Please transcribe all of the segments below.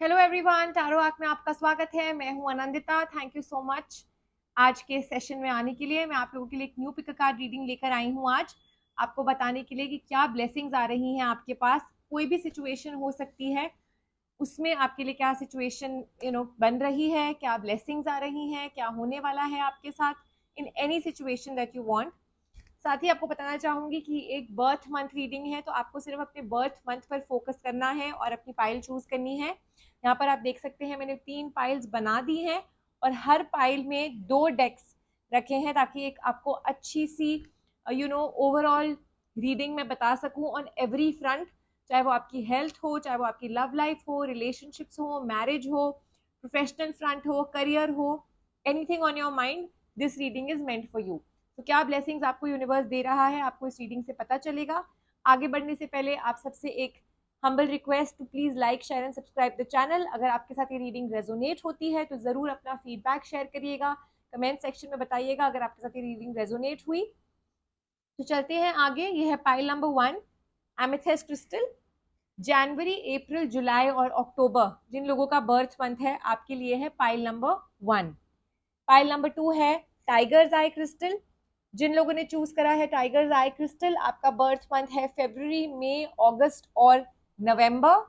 Hello everyone, tarot arc में आपका स्वागत है। मैं हूं Anandita. Thank you so much आज के सेशन में आने के लिए। मैं आप लोगों के लिए एक न्यू पिक कार्ड रीडिंग लेकर आई हूं आज आपको बताने के लिए कि क्या ब्लेसिंग्स आ रही हैं आपके पास। कोई भी सिचुएशन हो सकती है, उसमें आपके लिए क्या सिचुएशन बन रही है, क्या ब्लेसिंग्स आ रही हैं, क्या होने वाला है आपके साथ in any situation that you want. साथ ही आपको बताना चाहूंगी कि एक बर्थ मंथ रीडिंग है, तो आपको सिर्फ अपने बर्थ मंथ पर फोकस करना है और अपनी पाइल चूज करनी है। यहाँ पर आप देख सकते हैं मैंने 3 पाइल्स बना दी हैं और हर पाइल में 2 डेक्स रखे हैं ताकि एक आपको अच्छी सी ओवरऑल रीडिंग में बता सकूं ऑन एवरी फ्रंट, चाहे वो आपकी हेल्थ हो, चाहे वो आपकी लव लाइफ हो, रिलेशनशिप्स हो, मैरिज हो, प्रोफेशनल फ्रंट हो, करियर हो, anything on your mind, this reading is meant for you. तो क्या ब्लेसिंग्स आपको यूनिवर्स दे रहा है, आपको इस रीडिंग से पता चलेगा। आगे बढ़ने से पहले आप सबसे एक humble request to please like, share and subscribe the channel. अगर आपके साथ ये रीडिंग रेजोनेट होती है तो जरूर अपना फीडबैक शेयर करिएगा, कमेंट सेक्शन में बताइएगा अगर आपके साथ ये रीडिंग रेजोनेट हुई। तो चलते हैं आगे। ये है पाइल नंबर 1, एमेथिस्ट क्रिस्टल। जनवरी, अप्रैल, जुलाई और अक्टूबर जिन लोगों का बर्थ मंथ है आपके लिए है पाइल नंबर 1। पाइल नंबर 2 है टाइगर्स आई क्रिस्टल। जिन लोगों ने चूज करा है टाइगर्स आई क्रिस्टल, आपका बर्थ मंथ है फरवरी, मई, अगस्त और नवंबर।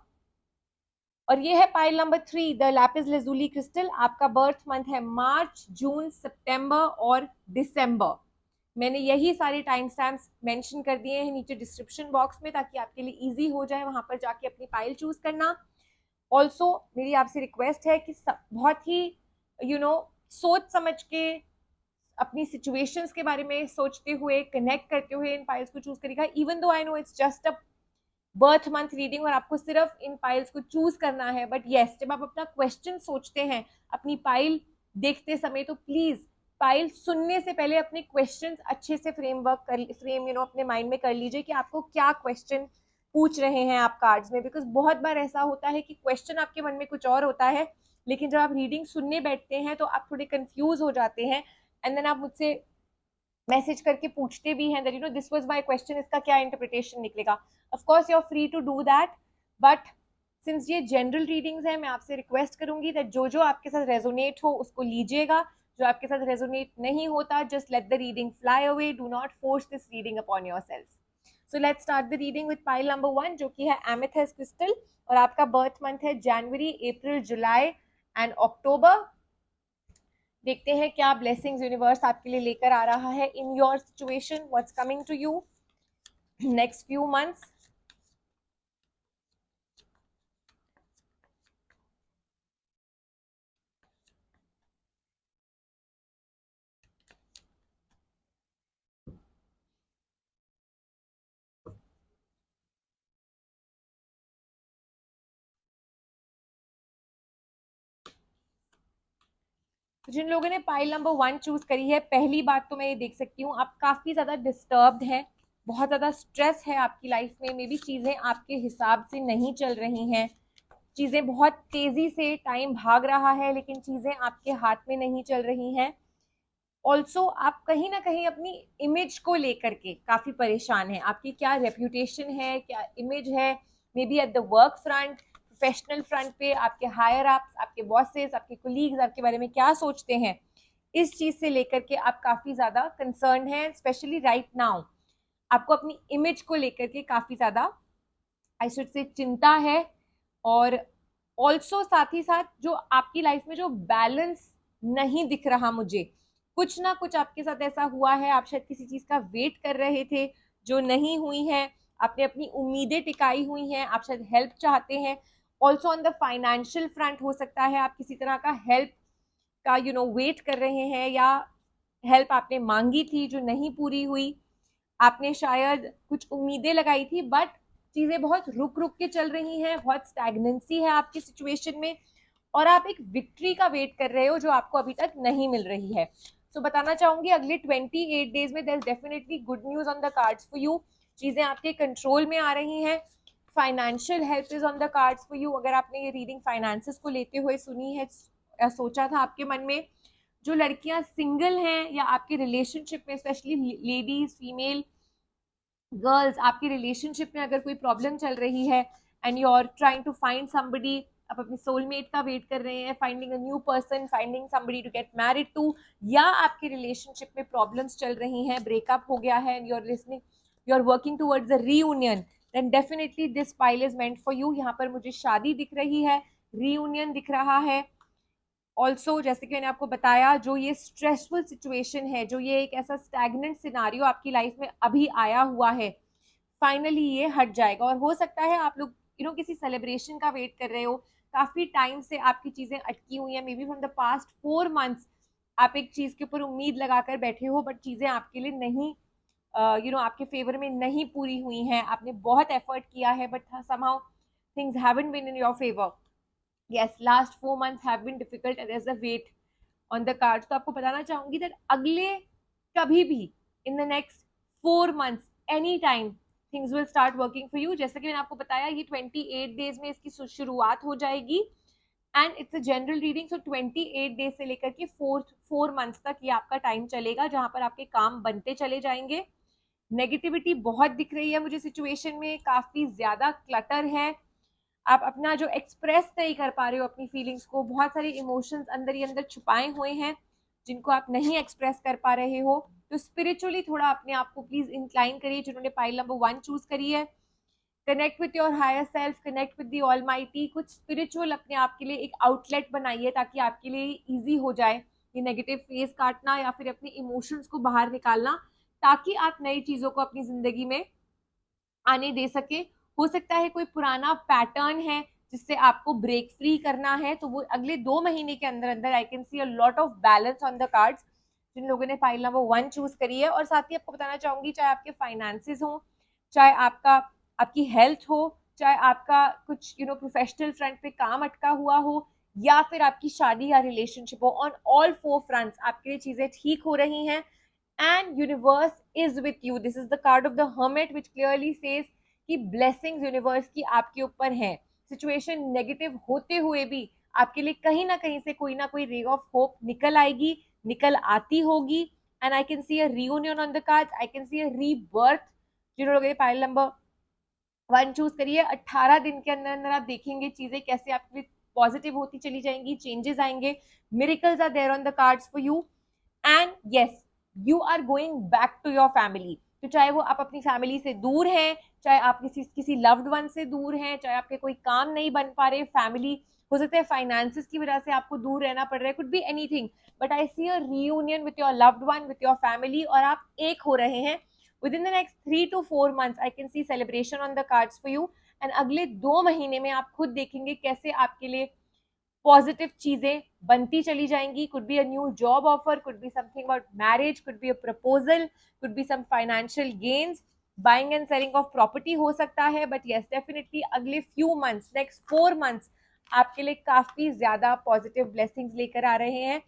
और ये है pile number 3, the Lapis lazuli crystal. आपका बर्थ मंथ है मार्च, जून, सितंबर और दिसंबर। मैंने यही सारे टाइम स्टैम्प्स मेंशन कर दिए हैं नीचे डिस्क्रिप्शन बॉक्स में ताकि आपके लिए इजी हो जाए वहां पर जाके अपनी पाइल चूज करना। ऑल्सो मेरी आपसे रिक्वेस्ट है कि बहुत ही सोच समझ के, अपनी सिचुएशंस के बारे में सोचते हुए, कनेक्ट करते हुए इन फाइल्स को चूज करेगा। Even though I know it's just a birth month reading और आपको सिर्फ इन फाइल्स को चूज करना है, बट यस, जब आप अपना क्वेश्चन सोचते हैं अपनी फाइल देखते समय, तो प्लीज फाइल सुनने से पहले अपने क्वेश्चंस अच्छे से अपने माइंड में कर लीजिए कि आपको क्या क्वेश्चन पूछ रहे हैं आप कार्ड्स में। बिकॉज बहुत बार ऐसा होता है कि क्वेश्चन आपके मन में कुछ और होता है, लेकिन जब आप रीडिंग सुनने बैठते हैं तो आप थोड़े कंफ्यूज हो जाते हैं एंड देन आप मुझसे मैसेज करके पूछते भी हैं that this was my question, इसका क्या इंटरप्रिटेशन निकलेगा। Of course you are free to do that, but since ये जनरल रीडिंग्स है, मैं आपसे रिक्वेस्ट करूंगी दैट जो जो आपके साथ रेजोनेट हो उसको लीजिएगा, जो आपके साथ रेजोनेट नहीं होता just let the reading fly away, do not force this reading upon yourself. So let's start the reading with pile number 1 जो कि है एमेथिस्ट क्रिस्टल और आपका बर्थ मंथ है जनवरी, अप्रैल, जुलाई एंड अक्टूबर। देखते हैं क्या ब्लेसिंग्स यूनिवर्स आपके लिए लेकर आ रहा है in your situation, what's coming to you next few months. जिन लोगों ने पाइल नंबर 1 चूज करी है, पहली बात तो मैं ये देख सकती हूँ आप काफी ज्यादा डिस्टर्ब्ड हैं, बहुत ज्यादा स्ट्रेस है आपकी लाइफ में। मे बी चीजें आपके हिसाब से नहीं चल रही हैं, चीजें बहुत तेजी से टाइम भाग रहा है लेकिन चीजें आपके हाथ में नहीं चल रही हैं। ऑल्सो आप कहीं ना कहीं अपनी इमेज को लेकर के काफी परेशान हैं। आपकी क्या रेप्यूटेशन है, क्या इमेज है, may be at the work front, professional front पे आपके हायर अप्स, आपके बॉसेस, आपके कोलीग्स आपके बारे में क्या सोचते हैं, इस चीज से लेकर के आप काफी ज्यादा कंसर्न हैं। स्पेशली राइट नाउ आपको अपनी इमेज को लेकर के काफी ज्यादा आई शुड से चिंता है। और ऑल्सो साथ ही साथ जो आपकी लाइफ में जो बैलेंस नहीं दिख रहा मुझे, कुछ ना कुछ आपके साथ ऐसा हुआ है, आप शायद किसी चीज का वेट कर रहे थे जो नहीं हुई है, आपने अपनी उम्मीदें टिकाई हुई हैं, आप शायद हेल्प चाहते हैं। Also on the financial front हो सकता है आप किसी तरह का हेल्प का वेट कर रहे हैं, या हेल्प आपने मांगी थी जो नहीं पूरी हुई। आपने शायद कुछ उम्मीदें लगाई थी बट चीजें बहुत रुक रुक के चल रही हैं, बहुत स्टैग्नेंसी है आपकी सिचुएशन में और आप एक विक्ट्री का वेट कर रहे हो जो आपको अभी तक नहीं मिल रही है। तो बताना चाहूंगी अगले 28 डेज में there is definitely good news on the cards for you. चीजें आपके कंट्रोल में आ रही हैं। Financial help is on the cards for you. अगर आपने ये रीडिंग फाइनेंसेस को लेते हुए सुनी है या सोचा था आपके मन में, जो लड़कियां सिंगल हैं या आपके रिलेशनशिप में, स्पेशली लेडीज, फीमेल गर्ल्स, आपकी रिलेशनशिप में अगर कोई प्रॉब्लम चल रही है and you are trying to find somebody आप अपने सोलमेट का वेट कर रहे हैं, finding a new person, finding somebody to get married to, या आपके रिलेशनशिप में प्रॉब्लम्स चल रही हैं, ब्रेकअप हो गया है, you are working towards a reunion, then definitely this pile is meant for you. यहाँ पर मुझे शादी दिख रही है, रीयूनियन दिख रहा है। ऑल्सो जैसे कि मैंने आपको बताया, जो ये स्ट्रेसफुल सिचुएशन है, जो ये एक ऐसा स्टैग्नेंट सिनारियो आपकी लाइफ में अभी आया हुआ है, फाइनली ये हट जाएगा। और हो सकता है आप लोग किसी सेलिब्रेशन का वेट कर रहे हो, काफी टाइम से आपकी चीजें अटकी हुई हैं, may be from the past 4 months आप एक चीज के ऊपर उम्मीद लगाकर बैठे हो, बट चीजें आपके लिए नहीं आपके फेवर में नहीं पूरी हुई हैं, आपने बहुत एफर्ट किया है, but somehow things haven't been in your favor. Yes, last 4 months have been difficult and there's a weight on the cards. तो आपको बताना चाहूंगी that अगले कभी भी in the next 4 months any time things will start working for you. जैसा कि मैंने आपको बताया, ये 28 days में इसकी शुरुआत हो जाएगी and it's a general reading. So 28 days से लेकर के 4 months तक ये आपका टाइम चलेगा, जहां पर आपके काम बनते चले जाएंगे। नेगेटिविटी बहुत दिख रही है मुझे सिचुएशन में, काफी ज्यादा क्लटर है, आप अपना जो एक्सप्रेस नहीं कर पा रहे हो अपनी फीलिंग्स को, बहुत सारे इमोशंस अंदर ही अंदर छुपाए हुए हैं जिनको आप नहीं एक्सप्रेस कर पा रहे हो। तो स्पिरिचुअली थोड़ा अपने आप को प्लीज इंक्लाइन करिए, जिन्होंने पाइल नंबर 1 चूज करी है। Connect with your higher self, connect with the almighty, कुछ स्पिरिचुअल अपने आप के लिए एक आउटलेट बनाइए ताकि आपके लिए इजी हो जाए ये नेगेटिव फेज काटना या फिर अपने इमोशंस को बाहर निकालना, ताकि आप नई चीजों को अपनी जिंदगी में आने दे सके। हो सकता है कोई पुराना पैटर्न है जिससे आपको ब्रेक फ्री करना है, तो वो अगले 2 महीने के अंदर अंदर I can see a lot of balance on the cards जिन लोगों ने फाइल नंबर 1 चूज करी है। और साथ ही आपको बताना चाहूंगी, चाहे आपके फाइनेंसेस हो, चाहे आपकी हेल्थ हो, चाहे आपका कुछ प्रोफेशनल फ्रंट पे काम अटका हुआ हो, या फिर आपकी शादी या रिलेशनशिप हो, ऑन ऑल 4 फ्रंट्स आपके लिए चीजें ठीक हो रही हैं and universe is with you. This is the card of the hermit which clearly says कि blessings universe की आपके ऊपर हैं। सिचुएशन नेगेटिव होते हुए भी आपके लिए कहीं ना कोई रे ऑफ होप निकल आएगी, निकल आती होगी। And I can see a reunion on the cards, I can see a rebirth. जिन लोगों ने पाइल नंबर 1 चूज करिए, 18 दिन के अंदर अंदर आप देखेंगे चीजें कैसे आपके लिए पॉजिटिव होती चली जाएंगी, चेंजेस आएंगे, miracles are there on the cards for you. And yes, you are going back to your family. तो चाहे वो आप अपनी फैमिली से दूर हैं, चाहे आप किसी लव्ड वन से दूर हैं, चाहे आपके कोई काम नहीं बन पा रहे, फैमिली हो सकता है फाइनेंसेस की वजह से आपको दूर रहना पड़ रहा है, could be anything, but I see a reunion with your loved one, with your family, और आप एक हो रहे हैं। Within the next 3 to 4 months, I can see celebration on the cards for you. And अगले 2 महीने में आप खुद देखेंगे कैसे आपके लिए पॉजिटिव चीजें बनती चली जाएंगी। Could be a new job offer, could be something about marriage, could be a proposal, could be some financial gains, buying and selling of property हो सकता है। बट यस, डेफिनेटली अगले फ्यू मंथ्स, नेक्स्ट 4 months आपके लिए काफी ज्यादा positive blessings लेकर आ रहे हैं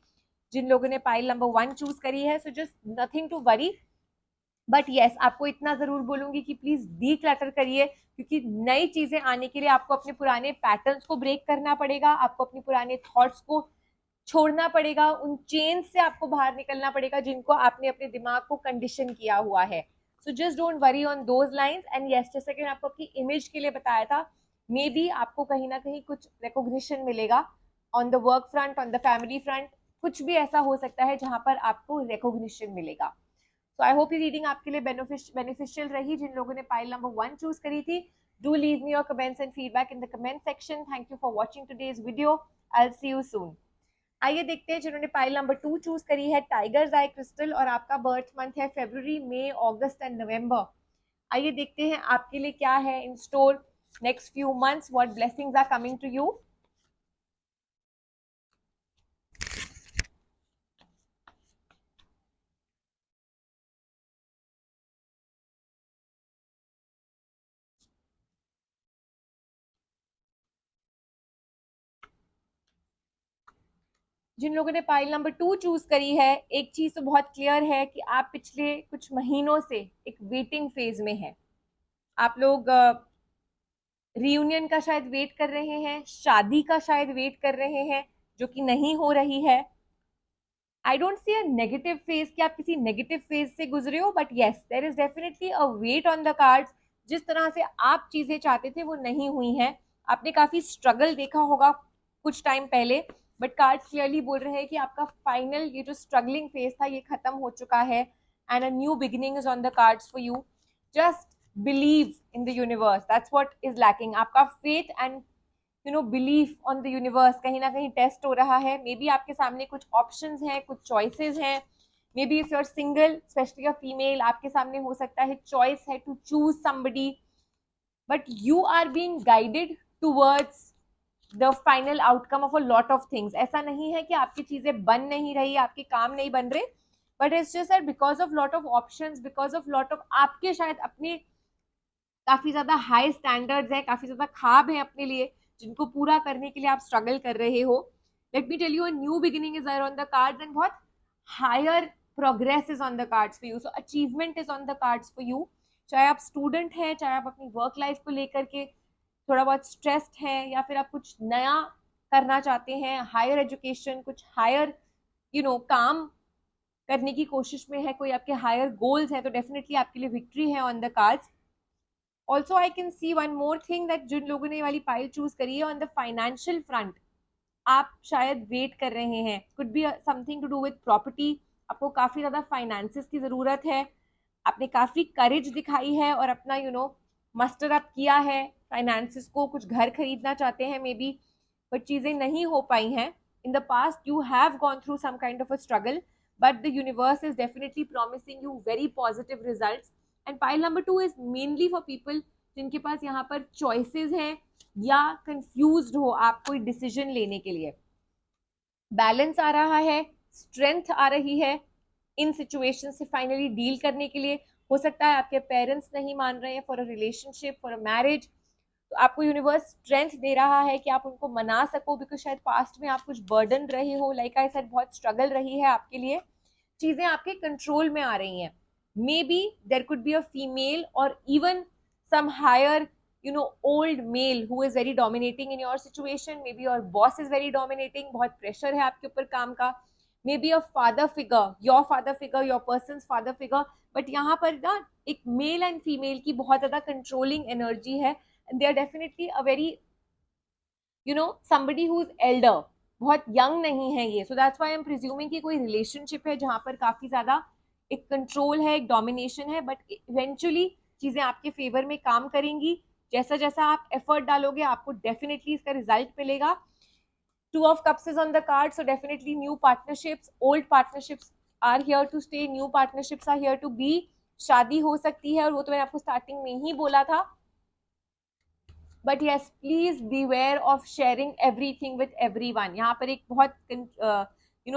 जिन लोगों ने पाइल नंबर 1 चूज करी है। So just nothing to worry, but yes, आपको इतना जरूर बोलूंगी कि प्लीज डी क्लटर करिए, क्योंकि नई चीजें आने के लिए आपको अपने पुराने पैटर्न्स को ब्रेक करना पड़ेगा, आपको अपने पुराने थॉट्स को छोड़ना पड़ेगा, उन चेन से आपको बाहर निकलना पड़ेगा जिनको आपने अपने दिमाग को कंडीशन किया हुआ है। So just don't worry on those lines. And yes, जैसे कि मैं आपको अपनी इमेज के लिए बताया था, मे बी आपको कहीं ना कहीं कुछ रिकॉग्निशन मिलेगा on the work front, on the family front, कुछ भी ऐसा हो सकता है जहां पर आपको रिकॉग्निशन मिलेगा। So I hope ये रीडिंग आपके लिए बेनिफिशियल रही जिन लोगों ने पाइल नंबर 1 चूज करी थी। Do leave me your comments and feedback in the comment section. Thank you for watching today's video. I'll see you soon. आइए देखते हैं जिन्होंने पाइल नंबर 2 चूज करी है, टाइगर्स आई क्रिस्टल, और आपका बर्थ मंथ है फरवरी, मई, अगस्त एंड नवंबर। आइए देखते हैं आपके लिए क्या है in store next few months, what blessings are coming to you. जिन लोगों ने पाइल नंबर 2 चूज करी है, एक चीज तो बहुत क्लियर है कि आप पिछले कुछ महीनों से एक वेटिंग फेज में हैं। आप लोग रियूनियन का शायद वेट कर रहे हैं, शादी का शायद वेट कर रहे हैं, जो कि नहीं हो रही है। I don't see a negative phase कि आप किसी नेगेटिव फेज से गुजरे हो, but yes, there is definitely a wait on the cards. जिस तरह से आप चीजें चाहते थे वो नहीं हुई हैं, आपने काफी स्ट्रगल देखा होगा कुछ टाइम पहले, बट कार्ड्स क्लियरली बोल रहे हैं कि आपका फाइनल ये जो स्ट्रगलिंग फेज था ये खत्म हो चुका है and a new beginning is on the cards for you. Just believe in the universe, that's what is lacking. आपका faith and belief on the universe कहीं ना कहीं टेस्ट हो रहा है. मे बी आपके सामने कुछ ऑप्शंस हैं, कुछ चॉइसेस हैं. Maybe if you are single, specially a female, आपके सामने हो सकता है चॉइस है to choose somebody, but you are being guided towards the final outcome of a lot of things. ऐसा नहीं है कि आपकी चीजें बन नहीं रही, आपके काम नहीं बन रहे, but it's just that because of lot of options, because of lot of आपके शायद अपने काफी ज्यादा हाई स्टैंडर्ड्स हैं, काफी ज्यादा ख्वाब हैं अपने लिए, जिनको पूरा करने के लिए आप स्ट्रगल कर रहे हो. Let me tell you, a new beginning is on the cards and बहुत higher progress is on the cards for you. So achievement is on the cards for you. चाहे आप स्टूडेंट हैं, चाहे आप अपनी वर्क लाइफ को लेकर के थोड़ा बहुत स्ट्रेस्ड हैं, या फिर आप कुछ नया करना चाहते हैं, हायर एजुकेशन, कुछ हायर काम करने की कोशिश में है, कोई आपके हायर गोल्स हैं, तो डेफिनेटली आपके लिए विक्ट्री है on the cards. Also I can see one more thing that जिन लोगों ने ये वाली पाइल चूज करी है, ऑन द फाइनेंशियल फ्रंट आप शायद वेट कर रहे हैं. Could be something to do with property. आपको काफी ज्यादा फाइनेंसेस की जरूरत है. आपने काफी करेज दिखाई है और अपना मस्टर अप किया है फाइनेंसेस को. कुछ घर खरीदना चाहते हैं मे बी, बट चीजें नहीं हो पाई हैं. In the past you have gone through some kind of a struggle, but the universe is definitely promising you very positive results. And pile number 2 is mainly for people जिनके पास यहाँ पर choices हैं या कंफ्यूज्ड हो आप कोई decision लेने के लिए. बैलेंस आ रहा है, स्ट्रेंथ आ रही है इन सिचुएशन से फाइनली डील करने के लिए. हो सकता है आपके पेरेंट्स नहीं मान रहे हैं for a relationship, for a marriage, तो आपको यूनिवर्स स्ट्रेंथ दे रहा है कि आप उनको मना सको, बिकॉज शायद पास्ट में आप कुछ बर्डन रहे हो, लाइक आई सेड बहुत स्ट्रगल रही है आपके लिए. चीजें आपके कंट्रोल में आ रही हैं. May be there could be a female और even some higher old male who is very dominating in your situation. Maybe your boss is very dominating, बहुत pressure है आपके ऊपर काम का. Maybe a father figure, your person's father figure, but यहाँ पर ना एक male and female की बहुत ज़्यादा controlling energy है, and they are definitely a very somebody who is elder, बहुत young नहीं है ये. So that's why I'm presuming कि कोई relationship है जहाँ पर काफी ज़्यादा एक कंट्रोल है, एक डोमिनेशन है, बट इवेंचुअली चीजें आपके फेवर में काम करेंगी. जैसा जैसा आप एफर्ट डालोगे आपको डेफिनेटली इसका रिजल्ट मिलेगा. 2 of cups is on the card, so definitely new partnerships, old partnerships are here to stay, new partnerships are here to be. शादी हो सकती है, और वो तो मैंने आपको स्टार्टिंग में ही बोला था. But yes, please beware of sharing everything with everyone. यहाँ पर एक बहुत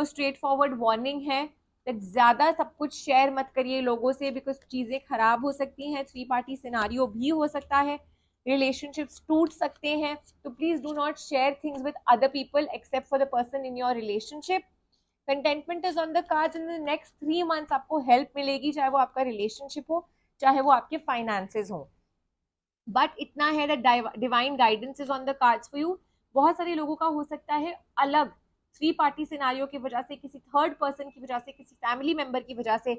स्ट्रेट फॉरवर्ड वार्निंग है that ज्यादा सब कुछ शेयर मत करिए लोगों से, बिकॉज चीजें खराब हो सकती हैं. 3 पार्टी सिनारियो भी हो सकता है, रिलेशनशिप्स टूट सकते हैं. तो please do not share things with other people except for the person in your relationship. Contentment is on the cards. In the next 3 months आपको हेल्प मिलेगी, चाहे वो आपका रिलेशनशिप हो, चाहे वो आपके फाइनेंसेस हो. बट इतना है that divine guidance is on the cards for you. बहुत सारे लोगों का हो सकता है अलग 3 पार्टी सिनारियो की वजह से, किसी थर्ड पर्सन की वजह से, किसी फैमिली मेंबर की वजह से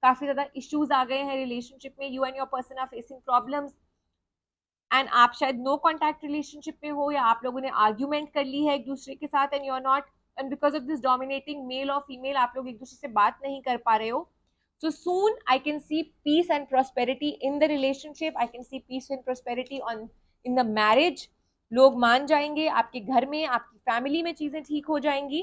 काफी ज्यादा इश्यूज आ गए हैं रिलेशनशिप में. You and your person are facing problems, and आप शायद नो कॉन्टैक्ट रिलेशनशिप में हो, या आप लोगों ने आर्ग्यूमेंट कर ली है एक दूसरे के साथ, and you are not, and because of this dominating male और फीमेल आप लोग एक दूसरे से बात नहीं कर पा रहे हो. So soon I can see peace and prosperity in the relationship. I can see peace and prosperity in the marriage. लोग मान जाएंगे आपके घर में, आपकी फैमिली में चीजें ठीक हो जाएंगी.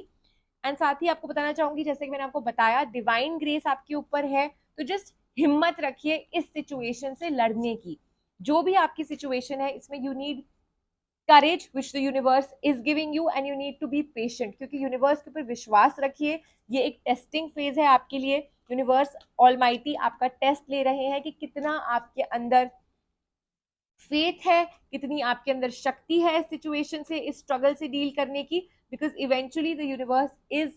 एंड साथ ही आपको बताना चाहूंगी, जैसे कि मैंने आपको बताया, डिवाइन ग्रेस आपके ऊपर है, तो जस्ट हिम्मत रखिए इस सिचुएशन से लड़ने की. जो भी आपकी सिचुएशन है इसमें you need courage which the universe is giving you, and you need to be patient, क्योंकि यूनिवर्स के ऊपर विश्वास रखिए. ये एक टेस्टिंग फेज है आपके लिए. यूनिवर्स ऑलमाइटी आपका टेस्ट ले रहे हैं कि कितना आपके अंदर फेथ है, कितनी आपके अंदर शक्ति है इस सिचुएशन से, इस स्ट्रगल से डील करने की, because eventually the universe is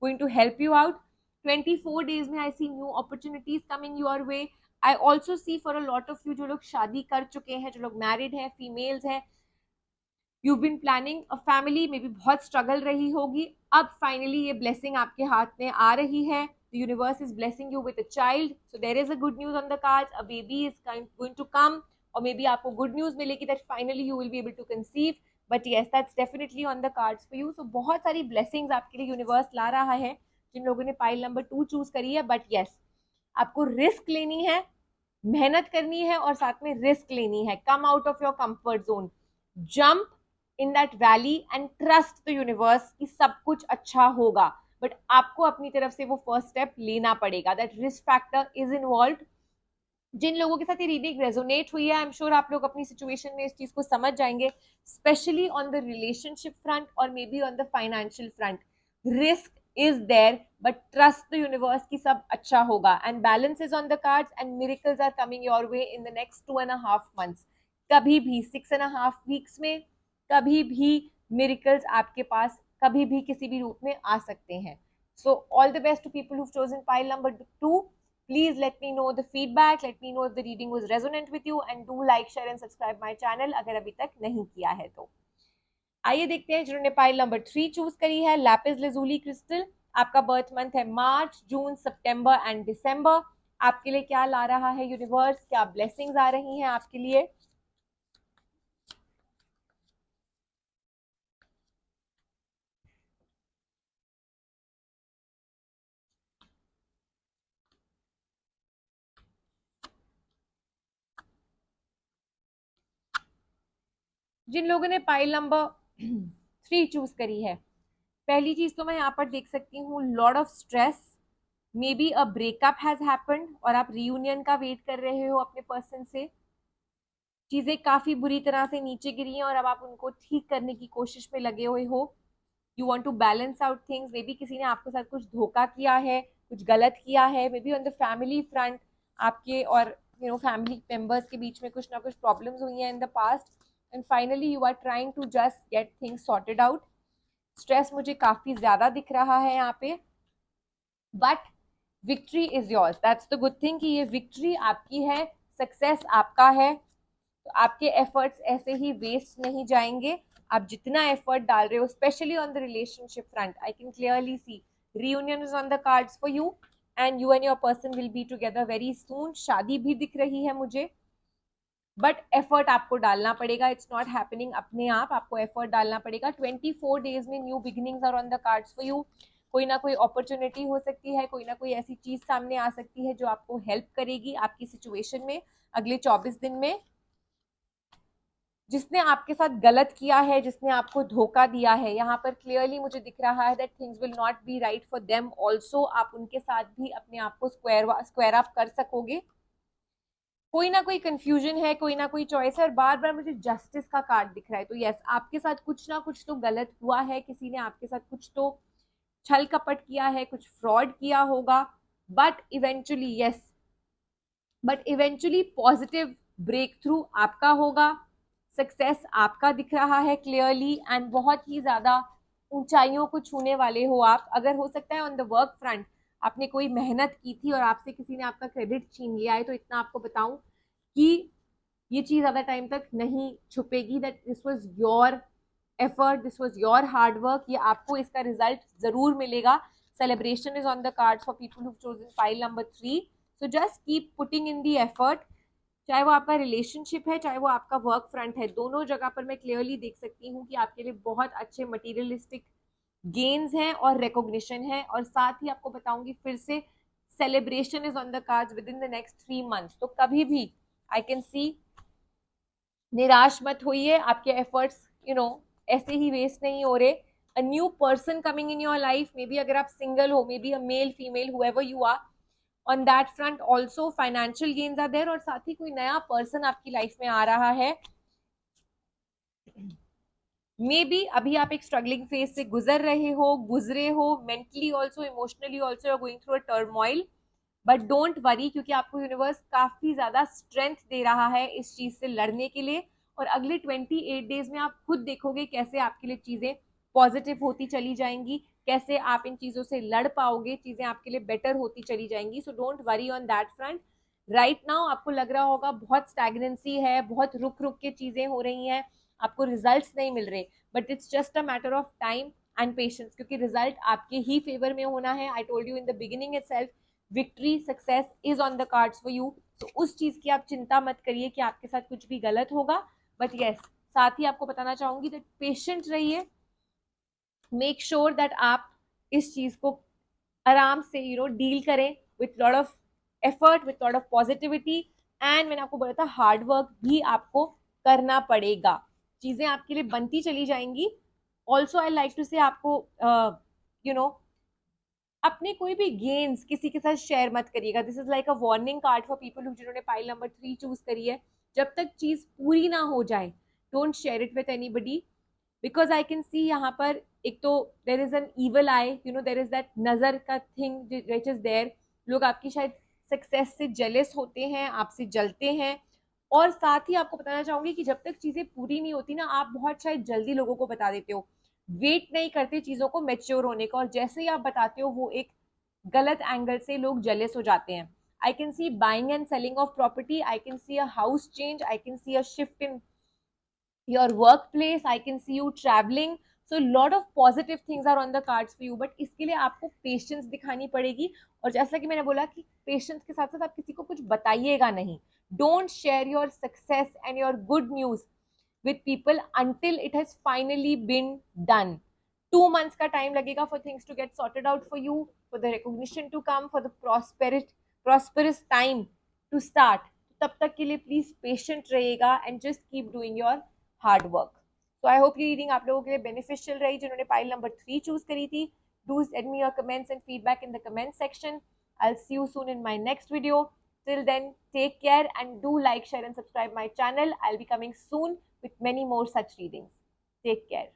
going to help you out. 24 days में I see new opportunities coming your way. I also see for a lot of you जो लोग शादी कर चुके हैं, जो लोग मैरिड हैं, फीमेल्स हैं, you've been planning a family, may be बहुत स्ट्रगल रही होगी. अब फाइनली ये ब्लेसिंग आपके हाथ में आ रही है. The universe is blessing you with a child, so there is a good news on the cards. A baby is going to come और मे बी आपको गुड न्यूज मिलेगी that finally you will be able to conceive, but yes that's definitely on the cards for you. So बहुत सारी blessings आपके लिए universe ला रहा है जिन लोगों ने पाइल नंबर 2 चूज करी है। बट येस, आपको रिस्क लेनी है, मेहनत करनी है और साथ में रिस्क लेनी है। Come out of your comfort zone, jump in that valley and trust the universe कि सब कुछ अच्छा होगा। बट आपको अपनी तरफ से वो फर्स्ट स्टेप लेना पड़ेगा। That risk factor is involve. जिन लोगों के साथ ये रीडिंग रेजोनेट हुई है, आई एम श्योर आप लोग अपनी सिचुएशन में इस चीज को समझ जाएंगे, specially on the relationship front और may be on the financial front. Risk is there but trust the universe की सब अच्छा होगा। And balance is on the cards and miracles are coming your way in the next 2.5 months। कभी भी 6.5 weeks में कभी भी मिरेकल्स आपके पास कभी भी किसी भी रूप में आ सकते हैं। So all the best to people who've chosen pile number 2। Please let me know the feedback, let me know if the reading was resonant with you and do like, share and subscribe my channel अगर अभी तक नहीं किया है तो। आइए देखते हैं जिन्होंने पाइल नंबर 3 चूज करी है, लैपिस लैजुली क्रिस्टल। आपका बर्थ मंथ है मार्च, जून, सितंबर एंड दिसंबर। आपके लिए क्या ला रहा है यूनिवर्स, क्या ब्लेसिंग्स आ रही हैं आपके लिए। जिन लोगों ने पाइल नंबर 3 चूज करी है, पहली चीज तो मैं यहाँ पर देख सकती हूँ lot of stress, may be a breakup has happened और आप रियूनियन का वेट कर रहे हो अपने पर्सन से। चीजें काफी बुरी तरह से नीचे गिरी हैं और अब आप उनको ठीक करने की कोशिश में लगे हुए हो। You want to balance out things. Maybe किसी ने आपके साथ कुछ धोखा किया है, कुछ गलत किया है। मे be on the family front आपके और फैमिली मेंबर्स के बीच में कुछ ना कुछ प्रॉब्लम्स हुई हैं in the past and finally you are trying to just get things sorted out. Stress मुझे काफी ज्यादा दिख रहा है यहाँ पे, but victory is yours. That's the good thing कि ये विक्ट्री आपकी है, सक्सेस आपका है। तो आपके एफर्ट्स ऐसे ही वेस्ट नहीं जाएंगे। आप जितना एफर्ट डाल रहे हो, specially on the relationship front, I can clearly see reunion is on the cards for you and you your person will be together very soon. शादी भी दिख रही है मुझे, बट एफर्ट आपको डालना पड़ेगा। इट्स नॉट हैपनिंग अपने आप, आपको एफर्ट डालना पड़ेगा। 24 डेज में new beginnings are on the cards for you. कोई ना कोई अपॉर्चुनिटी हो सकती है, कोई ना कोई ऐसी चीज सामने आ सकती है जो आपको हेल्प करेगी आपकी सिचुएशन में अगले 24 दिन में। जिसने आपके साथ गलत किया है, जिसने आपको धोखा दिया है, यहाँ पर क्लियरली मुझे दिख रहा है that things will not be right for them also. आप उनके साथ भी अपने आप को स्क्वायर अप कर सकोगे। कोई ना कोई कंफ्यूजन है, कोई ना कोई चॉइस है और बार बार मुझे जस्टिस का कार्ड दिख रहा है। तो यस, आपके साथ कुछ ना कुछ तो गलत हुआ है, किसी ने आपके साथ कुछ तो छल कपट किया है, कुछ फ्रॉड किया होगा। But eventually positive breakthrough आपका होगा। सक्सेस आपका दिख रहा है क्लियरली एंड बहुत ही ज्यादा ऊंचाइयों को छूने वाले हो आप। अगर हो सकता है ऑन द वर्क फ्रंट आपने कोई मेहनत की थी और आपसे किसी ने आपका क्रेडिट छीन लिया है, तो इतना आपको बताऊं कि ये चीज ज्यादा टाइम तक नहीं छुपेगी। That this was your effort, this was your hard work. ये आपको इसका रिजल्ट जरूर मिलेगा। Celebration is on the cards for people who chosen file number 3। So just keep putting in the effort, चाहे वो आपका रिलेशनशिप है, चाहे वो आपका वर्क फ्रंट है। दोनों जगह पर मैं क्लियरली देख सकती हूँ कि आपके लिए बहुत अच्छे मटीरियलिस्टिक गेन्स हैं और रिकॉग्निशन है। और साथ ही आपको बताऊंगी फिर से, celebration is on the cards with in the next 3 months। तो कभी भी आई कैन सी, निराश मत होइए, आपके एफर्ट्स ऐसे ही वेस्ट नहीं हो रहे। A new person coming in your life, maybe अगर आप सिंगल हो, maybe a male female whoever you are, on that front also financial gains are there और साथ ही कोई नया पर्सन आपकी लाइफ में आ रहा है। मे बी अभी आप एक स्ट्रगलिंग फेज से गुजरे हो mentally also, emotionally also, are going through a turmoil. But don't worry, क्योंकि आपको यूनिवर्स काफी ज्यादा स्ट्रेंथ दे रहा है इस चीज से लड़ने के लिए। और अगले 28 डेज में आप खुद देखोगे कैसे आपके लिए चीजें पॉजिटिव होती चली जाएंगी, कैसे आप इन चीजों से लड़ पाओगे, चीजें आपके लिए बेटर होती चली जाएंगी। So don't worry on that front. Right now आपको लग रहा होगा बहुत स्टैग्नेंसी है, बहुत रुक रुक के चीजें हो रही हैं, आपको रिजल्ट्स नहीं मिल रहे, but it's just a matter of time and patience, क्योंकि रिजल्ट आपके ही फेवर में होना है। I told you in the beginning itself victory success is on the cards for you. तो उस चीज की आप चिंता मत करिए कि आपके साथ कुछ भी गलत होगा, बट यस, साथ ही आपको बताना चाहूंगी दैट पेशेंट रहिए, मेक श्योर दैट आप इस चीज को आराम से डील करें with lot of effort, with lot of positivity, and मैंने आपको बोला था हार्ड वर्क भी आपको करना पड़ेगा, चीजें आपके लिए बनती चली जाएंगी। ऑल्सो आई लाइक टू से आपको यू नो अपने कोई भी गेन्स किसी के साथ शेयर मत करिएगा। This is like a warning card for people जिन्होंने पाइल नंबर 3 चूज करी है। जब तक चीज पूरी ना हो जाए, don't share it with anybody, because I can सी यहाँ पर एक तो there is an evil I, there is that नजर का थिंग विच इज देयर। लोग आपकी शायद सक्सेस से जेलस होते हैं, आपसे जलते हैं। और साथ ही आपको बताना चाहूंगी कि जब तक चीजें पूरी नहीं होती ना, आप बहुत शायद जल्दी लोगों को बता देते हो, वेट नहीं करते चीजों को मैच्योर होने का, और जैसे ही आप बताते हो वो एक गलत एंगल से लोग जेलस हो जाते हैं। आई can C buying and selling of property, I can see a house change, I can see a shift in your workplace, I can see you traveling, so lot of positive things are on the cards for you, but इसके लिए आपको patience दिखानी पड़ेगी। और जैसा कि मैंने बोला कि पेशेंस के साथ साथ आप किसी को कुछ बताइएगा नहीं, don't share your success and your good news with people until it has finally been done. 2 months का टाइम लगेगा for things to get sorted out for you, for the recognition to come, for the prosperous time to start. तब तक के लिए please patient रहिएगा and just keep doing your hard work. तो I hope ये reading आप लोगों के लिए बेनिफिशियल रही जिन्होंने पाइल नंबर 3 चूज करी थी। Do send me your comments and feedback in the comment section. I will see you soon in my next video. Till then, take care and do like, share and subscribe my channel. I'll be coming soon with many more such readings. Take care.